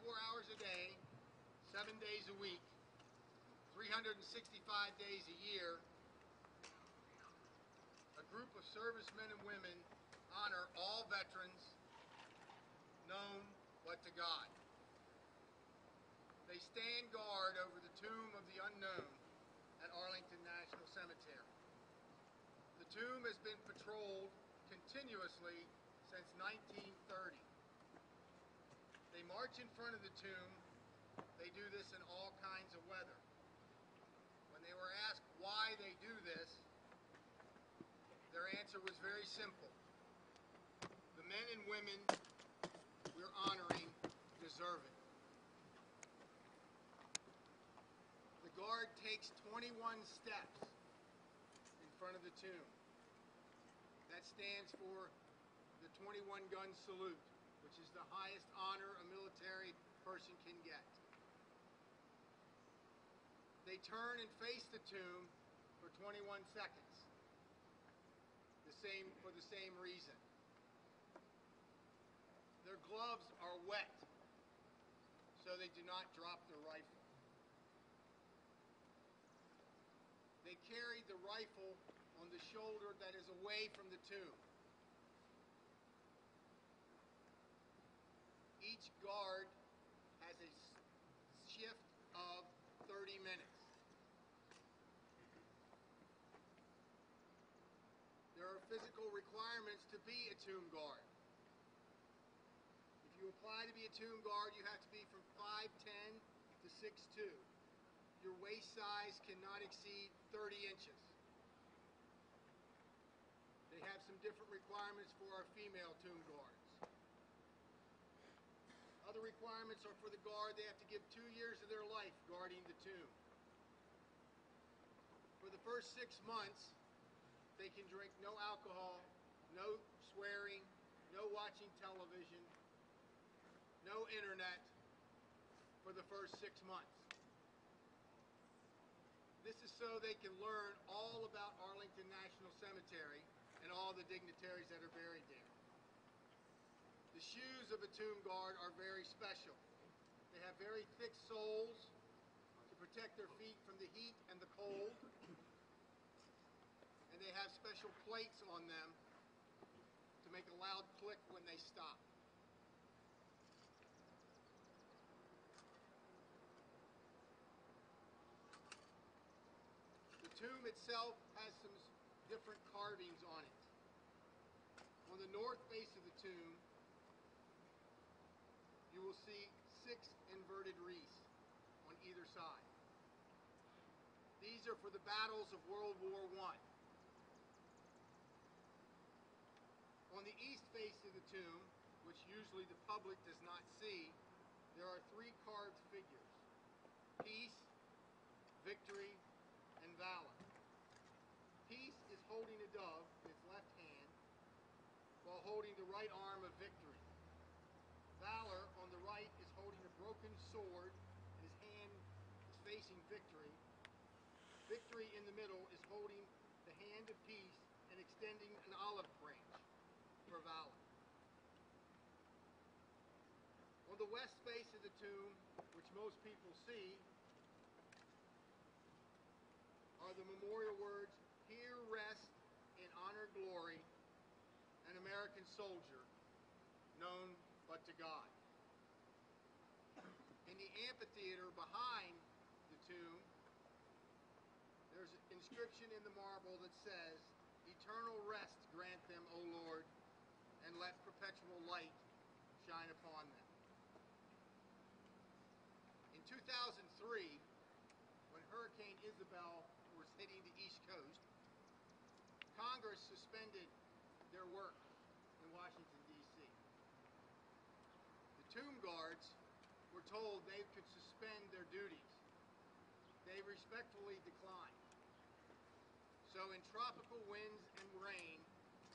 24 hours a day, 7 days a week, 365 days a year, a group of servicemen and women honor all veterans, known but to God. They stand guard over the tomb of the unknown at Arlington National Cemetery. The tomb has been patrolled continuously since 1930. They march in front of the tomb. They do this in all kinds of weather. When they were asked why they do this, their answer was very simple. The men and women we're honoring deserve it. The guard takes 21 steps in front of the tomb. That stands for the 21-gun salute, which is the highest honor a military person can get. They turn and face the tomb for 21 seconds, for the same reason. Their gloves are wet, so they do not drop their rifle. They carry the rifle on the shoulder that is away from the tomb. Each guard has a shift of 30 minutes. There are physical requirements to be a tomb guard. If you apply to be a tomb guard, you have to be from 5'10" to 6'2". Your waist size cannot exceed 30 inches. They have some different requirements for our female tomb guards. Other requirements are for the guard, they have to give 2 years of their life guarding the tomb. For the first 6 months, they can drink no alcohol, no swearing, no watching television, no internet for the first 6 months. This is so they can learn all about Arlington National Cemetery and all the dignitaries that are buried there. The shoes of a tomb guard are very special. They have very thick soles to protect their feet from the heat and the cold. And they have special plates on them to make a loud click when they stop. The tomb itself has some different carvings on it. On the north face of the tomb, you will see 6 inverted wreaths on either side. These are for the battles of World War I. On the east face of the tomb, which usually the public does not see, there are 3 carved figures: peace, victory, and valor. Peace is holding a dove in his left hand while holding the right arm of victory. Valor on the right is holding a broken sword and his hand is facing victory. Victory in the middle is holding the hand of peace and extending an olive branch for valor. On the west face of the tomb, which most people see, are the memorial words, "Here rest in honor glory an American soldier, known but to God." In the amphitheater behind the tomb, there's an inscription in the marble that says, "Eternal rest grant them, O Lord, and let perpetual light shine upon them." In 2003, when Hurricane Isabel was hitting the East Coast, Congress suspended their work in Washington, D.C. The tomb guards were told they could suspend their duties. They respectfully declined. So in tropical winds and rain,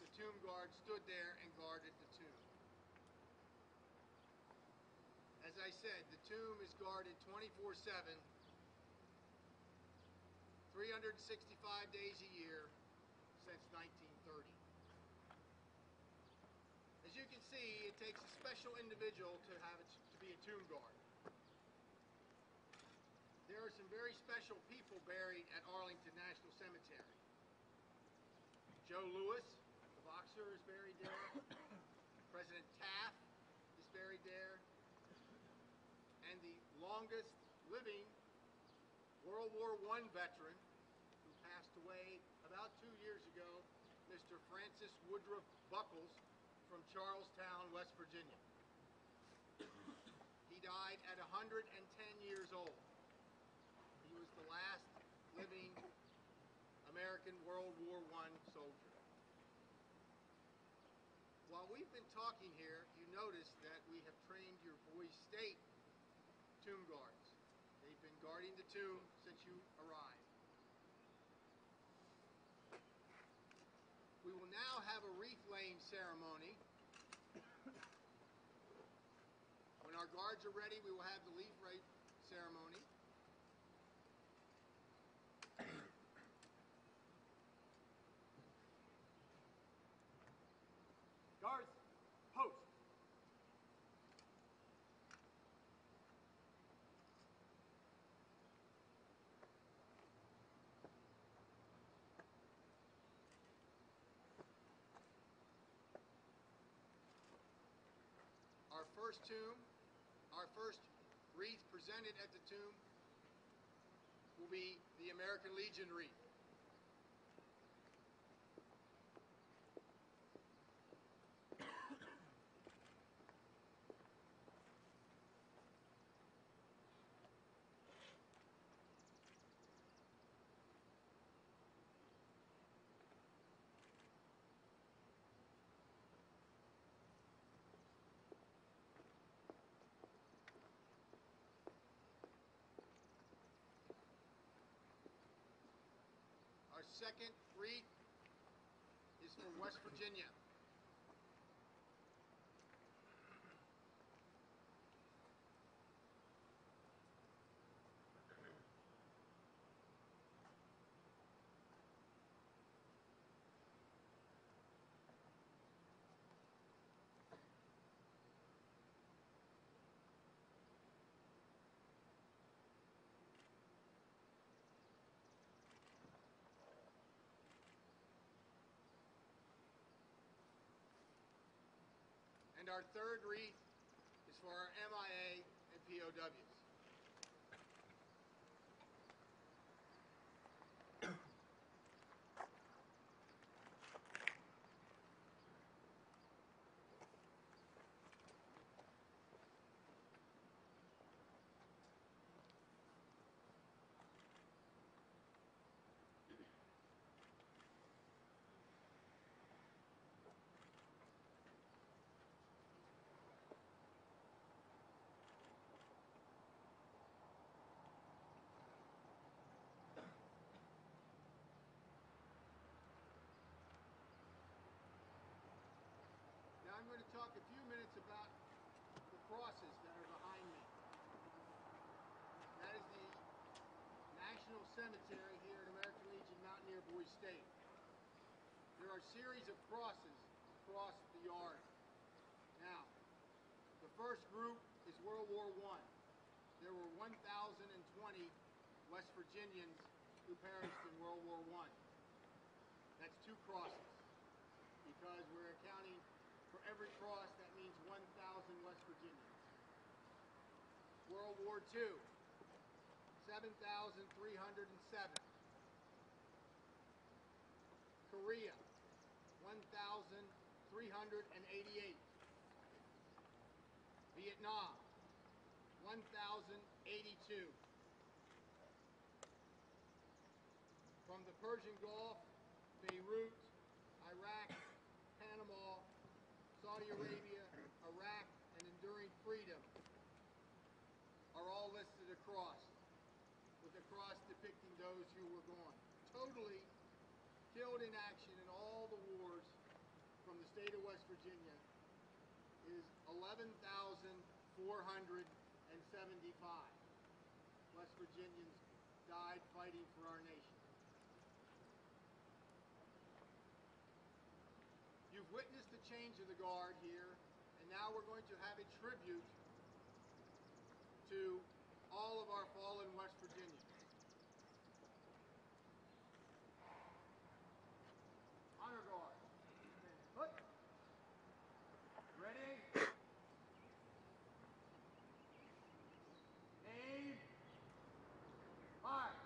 the tomb guards stood there and guarded the tomb. As I said, the tomb is guarded 24/7, 365 days a year since 1930. As you can see, it takes a special individual to be a tomb guard. There are some very special people buried at Arlington National Cemetery. Joe Louis, the boxer, is buried there. President Taft is buried there. And the longest living World War I veteran who passed away about 2 years ago, Mr. Francis Woodruff Buckles from Charlestown, West Virginia. He died at 110 years old. He was the last living American World War I soldier. While we've been talking here, you notice that we have trained your Boise State tomb guards. They've been guarding the tomb since you arrived. We will now have a wreath laying ceremony. When our guards are ready, we will have the leaf rite ceremony. Guards, post. Our first wreath presented at the tomb will be the American Legion wreath. Our second wreath is for West Virginia. And our third wreath is for our MIA and POWs. Now I'm going to talk a few minutes about the crosses that are behind me. That is the National Cemetery here at American Legion Mountaineer, Boise State. There are a series of crosses across the yard. Now, the first group is World War I. There were 1,020 West Virginians who perished in World War I. That's 2 crosses, because we're accounting for every cross. That means 1,000 West Virginians. World War II, 7,307. Korea, 1,388. Vietnam, 1,082. From the Persian Gulf, Beirut, Iraq, Panama, Saudi Arabia, Iraq, and Enduring Freedom are all listed across, with a cross depicting those who were gone. Totally killed in action in all the wars from the state of West Virginia is 11,475 West Virginians died fighting for our nation. You've witnessed the change of the guard here, and now we're going to have a tribute to all of our fallen West Virginians. Honor guard. Put. Ready. Aim. Fire.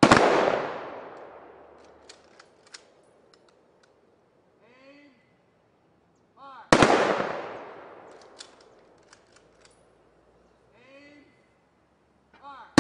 Aim. Fire. Aim. Fire.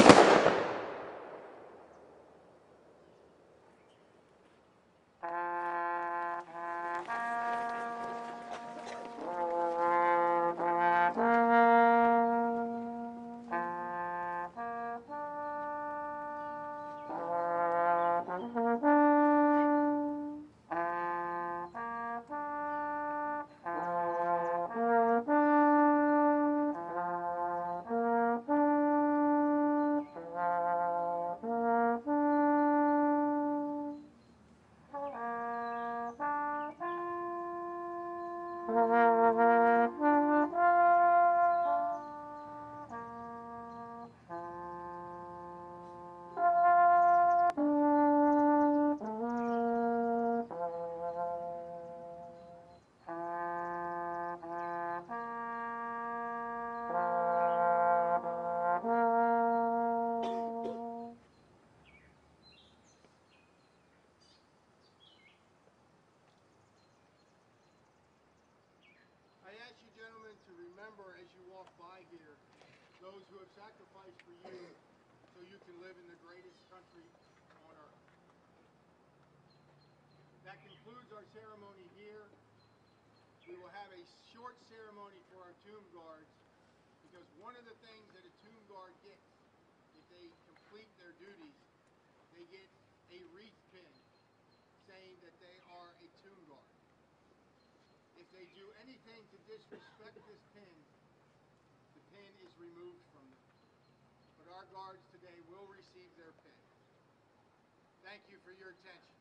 I ask you gentlemen to remember as you walk by here those who have sacrificed for you so you can live in the greatest country on earth. That concludes our ceremony here. We will have a short ceremony for our tomb guards because one of the things that a tomb guard gets if they complete their duties, they get a wreath pin saying that they are a tomb guard. If they do anything to disrespect this pin, the pin is removed from them. But our guards today will receive their pin. Thank you for your attention.